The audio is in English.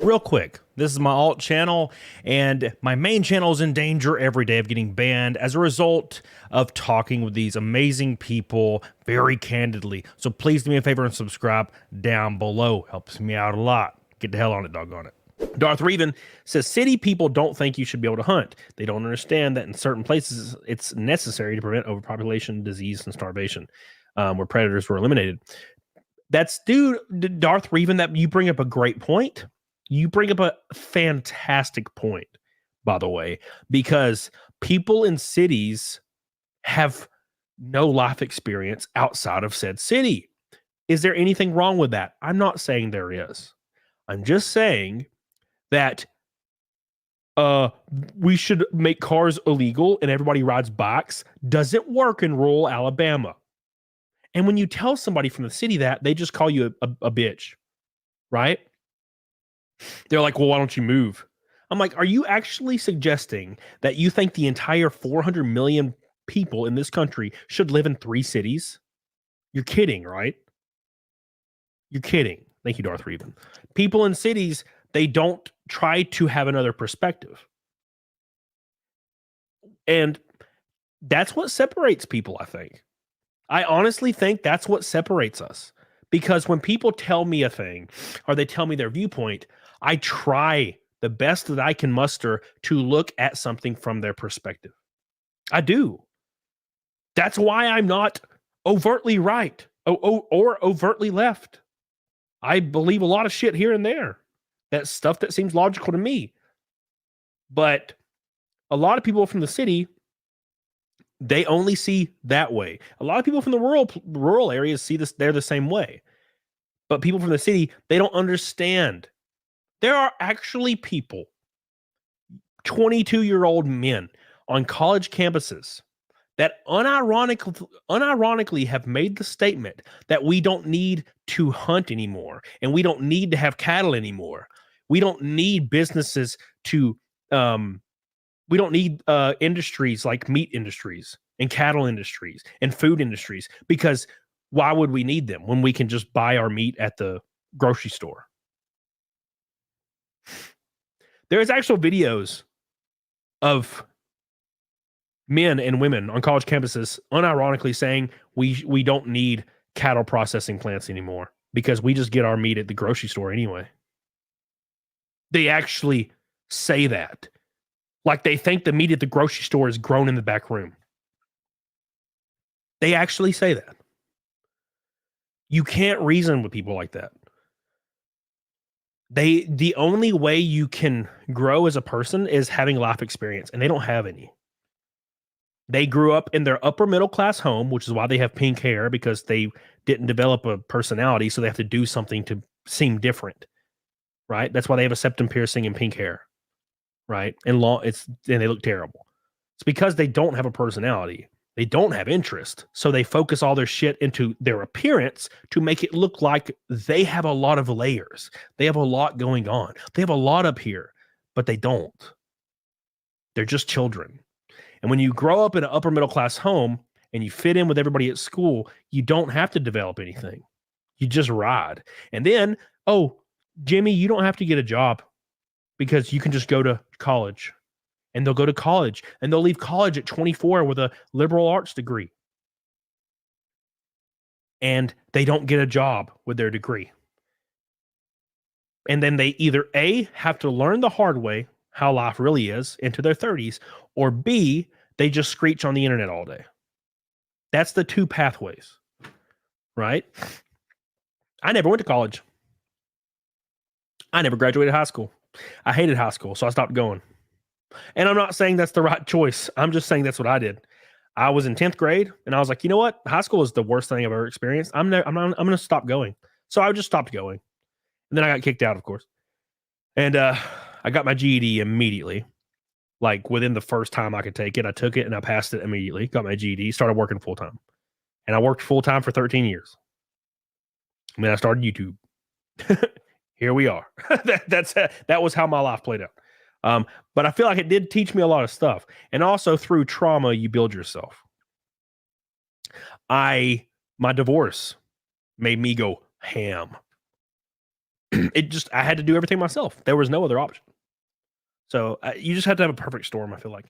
real quick, this is my alt channel, and my main channel is in danger every day of getting banned as a result of talking with these amazing people very candidly. So please do me a favor and subscribe down below. Helps me out a lot. Get the hell on it, doggone it. Darth Revan says city people don't think you should be able to hunt. They don't understand that in certain places it's necessary to prevent overpopulation, disease, and starvation, where predators were eliminated. That's Darth Revan, that you bring up a great point. You bring up a fantastic point, by the way, because people in cities have no life experience outside of said city. Is there anything wrong with that? I'm not saying there is. I'm just saying that we should make cars illegal and everybody rides bikes. Doesn't work in rural Alabama. And when you tell somebody from the city that, they just call you a bitch, right? They're like, well, why don't you move? I'm like, are you actually suggesting that you think the entire 400 million people in this country should live in 3 cities? You're kidding, right? You're kidding. Thank you, Darth Revan. People in cities, they don't try to have another perspective. And that's what separates people, I think. I honestly think that's what separates us. Because when people tell me a thing or they tell me their viewpoint, I try the best that I can muster to look at something from their perspective. I do. That's why I'm not overtly right or overtly left. I believe a lot of shit here and there. That's stuff that seems logical to me. But a lot of people from the city, they only see that way. A lot of people from the rural areas see this, they're the same way. But people from the city, they don't understand. There are actually people, 22-year-old men on college campuses that unironically have made the statement that we don't need to hunt anymore and we don't need to have cattle anymore. We don't need businesses to we don't need industries like meat industries and cattle industries and food industries, because why would we need them when we can just buy our meat at the grocery store? There's actual videos of men and women on college campuses unironically saying we don't need cattle processing plants anymore because we just get our meat at the grocery store anyway. They actually say that. Like they think the meat at the grocery store is grown in the back room. They actually say that. You can't reason with people like that. The only way you can grow as a person is having life experience, and they don't have any. They grew up in their upper middle class home, which is why they have pink hair, because they didn't develop a personality, so they have to do something to seem different. Right? That's why they have a septum piercing and pink hair. Right? And they look terrible. It's because they don't have a personality. They don't have interest. So they focus all their shit into their appearance to make it look like they have a lot of layers. They have a lot going on. They have a lot up here, but they don't. They're just children. And when you grow up in an upper middle class home and you fit in with everybody at school, you don't have to develop anything. You just ride. And then, oh, Jimmy, you don't have to get a job because you can just go to college. And they'll go to college and they'll leave college at 24 with a liberal arts degree. And they don't get a job with their degree. And then they either A, have to learn the hard way how life really is into their 30s, or B, they just screech on the internet all day. That's the 2 pathways, right? I never went to college. I never graduated high school. I hated high school, so I stopped going. And I'm not saying that's the right choice. I'm just saying that's what I did. I was in 10th grade and I was like, you know what? High school is the worst thing I've ever experienced. I'm going to stop going. So I just stopped going. And then I got kicked out, of course. And I got my GED immediately. Like within the first time I could take it, I took it and I passed it immediately. Got my GED, started working full time. And I worked full time for 13 years. And then I started YouTube. Here we are. That was how my life played out. But I feel like it did teach me a lot of stuff. And also through trauma, you build yourself. My divorce made me go ham. it just I had to do everything myself. There was no other option. So you just have to have a perfect storm. I feel like.